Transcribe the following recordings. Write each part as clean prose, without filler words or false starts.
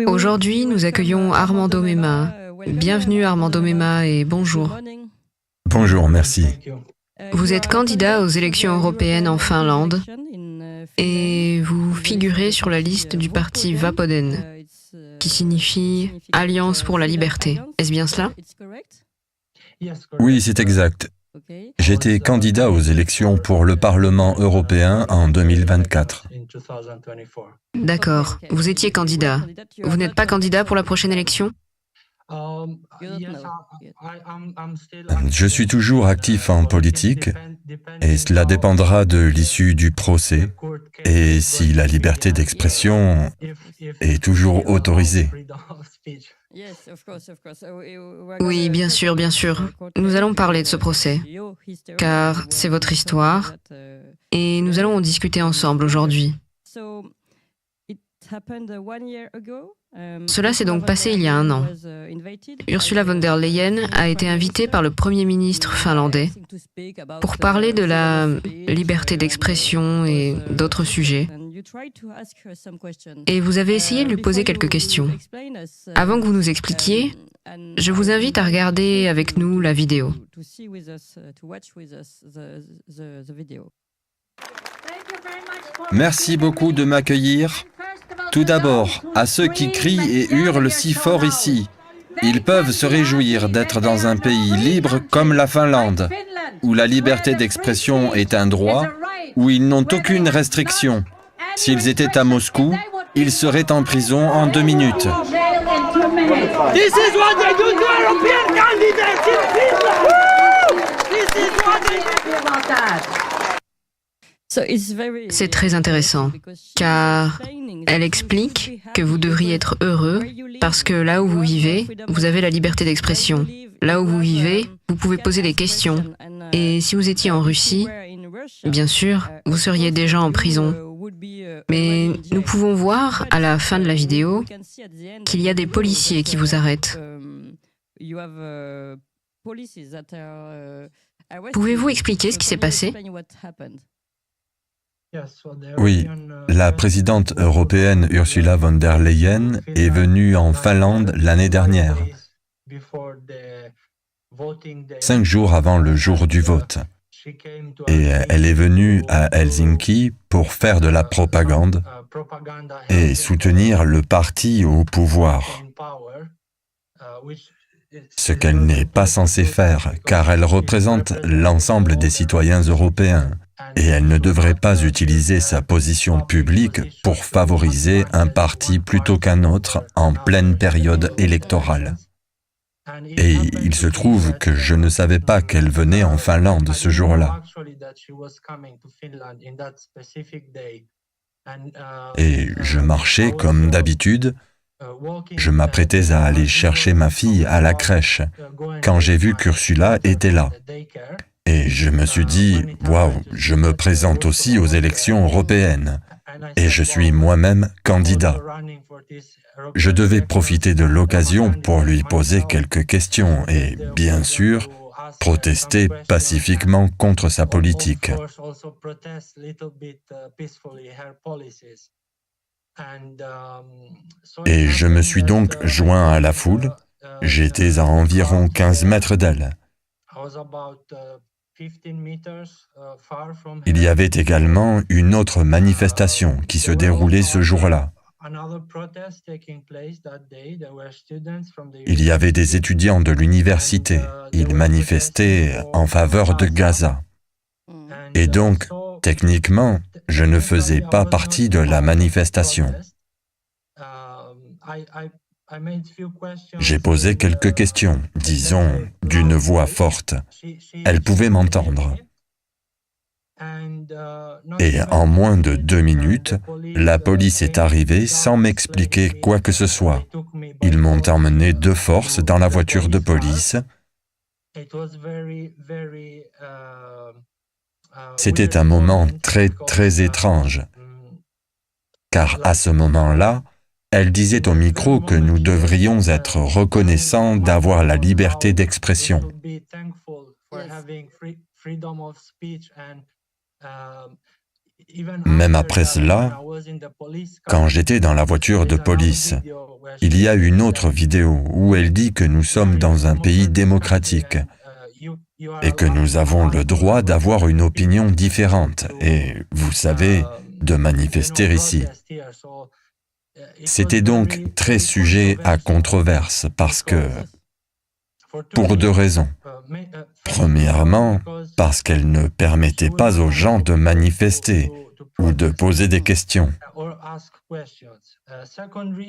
Aujourd'hui, nous accueillons Armando Mema. Bienvenue Armando Mema et bonjour. Bonjour, merci. Vous êtes candidat aux élections européennes en Finlande et vous figurez sur la liste du parti Vapoden, qui signifie Alliance pour la liberté. Est-ce bien cela? Oui, c'est exact. J'étais candidat aux élections pour le Parlement européen en 2024. D'accord, vous étiez candidat. Vous n'êtes pas candidat pour la prochaine élection? Je suis toujours actif en politique et cela dépendra de l'issue du procès et si la liberté d'expression est toujours autorisée. Oui, bien sûr, bien sûr. Nous allons parler de ce procès, car c'est votre histoire, et nous allons en discuter ensemble aujourd'hui. Cela s'est donc passé il y a 1 an. Ursula von der Leyen a été invitée par le Premier ministre finlandais pour parler de la liberté d'expression et d'autres sujets. Et vous avez essayé de lui poser quelques questions. Avant que vous nous expliquiez, je vous invite à regarder avec nous la vidéo. Merci beaucoup de m'accueillir. Tout d'abord, à ceux qui crient et hurlent si fort ici, ils peuvent se réjouir d'être dans un pays libre comme la Finlande, où la liberté d'expression est un droit, où ils n'ont aucune restriction. S'ils étaient à Moscou, ils seraient en prison en 2 minutes. This is what they do to European candidates in Finland! This is what they do about that! C'est très intéressant, car elle explique que vous devriez être heureux parce que là où vous vivez, vous avez la liberté d'expression. Là où vous vivez, vous pouvez poser des questions. Et si vous étiez en Russie, bien sûr, vous seriez déjà en prison. Mais nous pouvons voir à la fin de la vidéo qu'il y a des policiers qui vous arrêtent. Pouvez-vous expliquer ce qui s'est passé? Oui, la présidente européenne Ursula von der Leyen est venue en Finlande l'année dernière, 5 jours avant le jour du vote. Et elle est venue à Helsinki pour faire de la propagande et soutenir le parti au pouvoir. Ce qu'elle n'est pas censée faire, car elle représente l'ensemble des citoyens européens. Et elle ne devrait pas utiliser sa position publique pour favoriser un parti plutôt qu'un autre en pleine période électorale. Et il se trouve que je ne savais pas qu'elle venait en Finlande ce jour-là. Et je marchais comme d'habitude. Je m'apprêtais à aller chercher ma fille à la crèche quand j'ai vu qu'Ursula était là. Et je me suis dit, waouh, je me présente aussi aux élections européennes. Et je suis moi-même candidat. Je devais profiter de l'occasion pour lui poser quelques questions et, bien sûr, protester pacifiquement contre sa politique. Et je me suis donc joint à la foule. J'étais à environ 15 mètres d'elle. Il y avait également une autre manifestation qui se déroulait ce jour-là. Il y avait des étudiants de l'université. Ils manifestaient en faveur de Gaza. Et donc, techniquement, je ne faisais pas partie de la manifestation. J'ai posé quelques questions, disons, d'une voix forte. Elle pouvait m'entendre. Et en moins de 2 minutes, la police est arrivée sans m'expliquer quoi que ce soit. Ils m'ont emmené de force dans la voiture de police. C'était un moment très, très étrange. Car à ce moment-là, elle disait au micro que nous devrions être reconnaissants d'avoir la liberté d'expression. Même après cela, quand j'étais dans la voiture de police, il y a une autre vidéo où elle dit que nous sommes dans un pays démocratique et que nous avons le droit d'avoir une opinion différente et, vous savez, de manifester ici. C'était donc très sujet à controverse parce que, pour deux raisons. Premièrement, parce qu'elle ne permettait pas aux gens de manifester ou de poser des questions.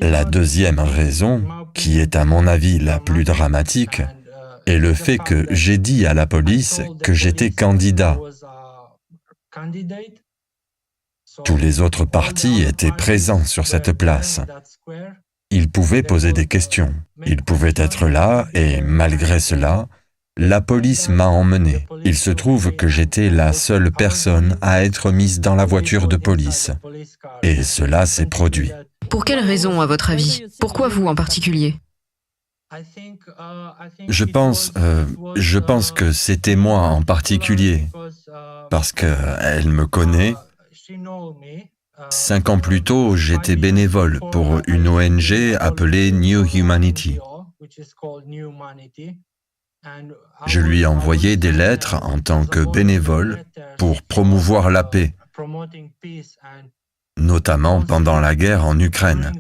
La deuxième raison, qui est à mon avis la plus dramatique, est le fait que j'ai dit à la police que j'étais candidat. Tous les autres partis étaient présents sur cette place. Ils pouvaient poser des questions. Ils pouvaient être là et, malgré cela, la police m'a emmené. Il se trouve que j'étais la seule personne à être mise dans la voiture de police. Et cela s'est produit. Pour quelle raison, à votre avis? Pourquoi vous en particulier? Je pense que c'était moi en particulier, parce qu'elle me connaît. 5 ans plus tôt, j'étais bénévole pour une ONG appelée New Humanity. Je lui ai envoyé des lettres en tant que bénévole pour promouvoir la paix, notamment pendant la guerre en Ukraine.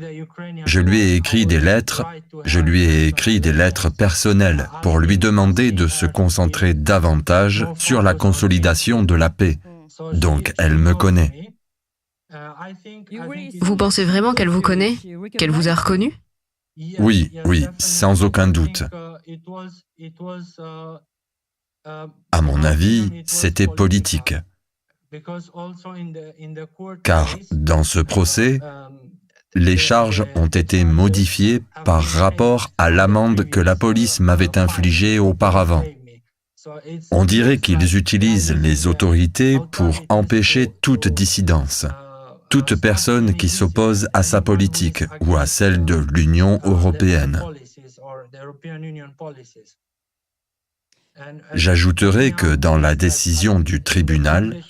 Je lui ai écrit des lettres personnelles pour lui demander de se concentrer davantage sur la consolidation de la paix. Donc, elle me connaît. Vous pensez vraiment qu'elle vous connaît? Qu'elle vous a reconnu? Oui, sans aucun doute. À mon avis, c'était politique. Car dans ce procès, les charges ont été modifiées par rapport à l'amende que la police m'avait infligée auparavant. On dirait qu'ils utilisent les autorités pour empêcher toute dissidence, toute personne qui s'oppose à sa politique ou à celle de l'Union européenne. J'ajouterai que dans la décision du tribunal,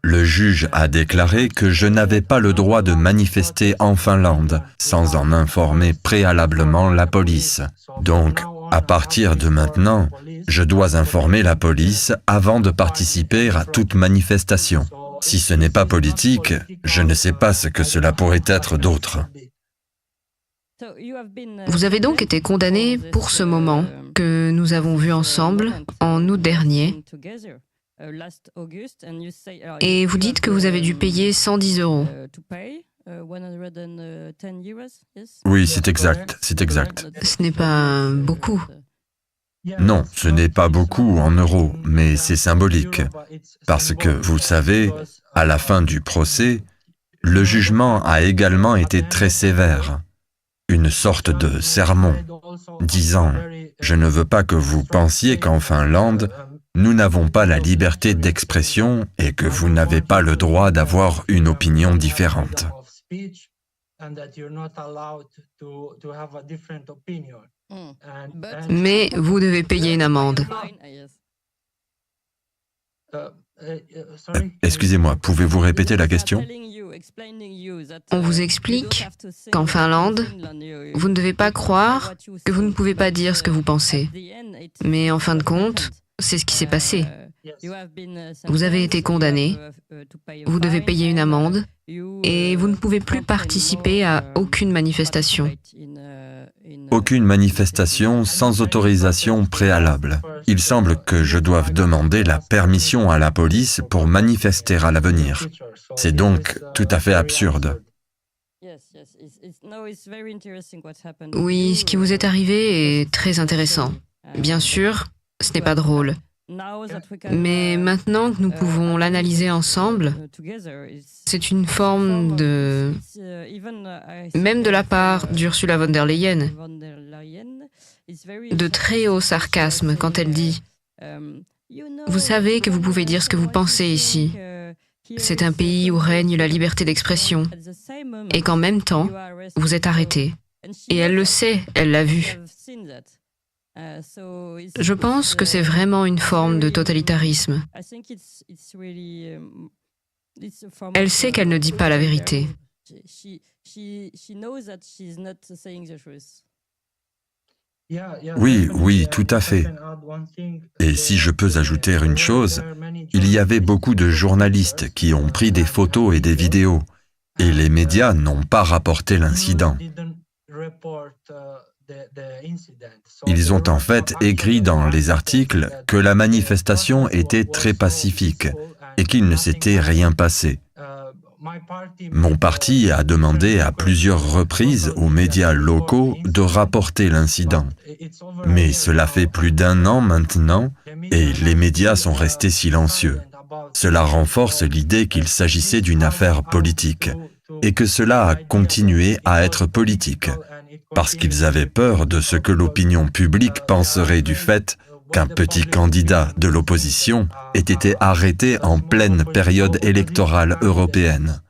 le juge a déclaré que je n'avais pas le droit de manifester en Finlande sans en informer préalablement la police. Donc, à partir de maintenant, je dois informer la police avant de participer à toute manifestation. Si ce n'est pas politique, je ne sais pas ce que cela pourrait être d'autre. Vous avez donc été condamné pour ce moment que nous avons vu ensemble en août dernier. Et vous dites que vous avez dû payer 110 €. Oui, c'est exact. Ce n'est pas beaucoup. Non, ce n'est pas beaucoup en euros, mais c'est symbolique. Parce que, vous savez, à la fin du procès, le jugement a également été très sévère. Une sorte de sermon, disant « Je ne veux pas que vous pensiez qu'en Finlande, nous n'avons pas la liberté d'expression et que vous n'avez pas le droit d'avoir une opinion différente. » Mais vous devez payer une amende. Excusez-moi, pouvez-vous répéter la question? On vous explique qu'en Finlande, vous ne devez pas croire que vous ne pouvez pas dire ce que vous pensez. Mais en fin de compte, c'est ce qui s'est passé. Vous avez été condamné, vous devez payer une amende et vous ne pouvez plus participer à aucune manifestation. Aucune manifestation sans autorisation préalable. Il semble que je doive demander la permission à la police pour manifester à l'avenir. C'est donc tout à fait absurde. Oui, ce qui vous est arrivé est très intéressant. Bien sûr, ce n'est pas drôle. Mais maintenant que nous pouvons l'analyser ensemble, c'est une forme de... même de la part d'Ursula von der Leyen, de très haut sarcasme quand elle dit « Vous savez que vous pouvez dire ce que vous pensez ici. C'est un pays où règne la liberté d'expression. Et qu'en même temps, vous êtes arrêté. Et elle le sait, elle l'a vu. » Je pense que c'est vraiment une forme de totalitarisme. Elle sait qu'elle ne dit pas la vérité. Oui, oui, tout à fait. Et si je peux ajouter une chose, il y avait beaucoup de journalistes qui ont pris des photos et des vidéos, et les médias n'ont pas rapporté l'incident. Ils ont en fait écrit dans les articles que la manifestation était très pacifique et qu'il ne s'était rien passé. Mon parti a demandé à plusieurs reprises aux médias locaux de rapporter l'incident. Mais cela fait plus d'1 an maintenant et les médias sont restés silencieux. Cela renforce l'idée qu'il s'agissait d'une affaire politique et que cela a continué à être politique parce qu'ils avaient peur de ce que l'opinion publique penserait du fait qu'un petit candidat de l'opposition ait été arrêté en pleine période électorale européenne.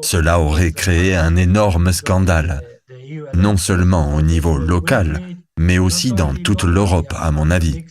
Cela aurait créé un énorme scandale, non seulement au niveau local, mais aussi dans toute l'Europe, à mon avis.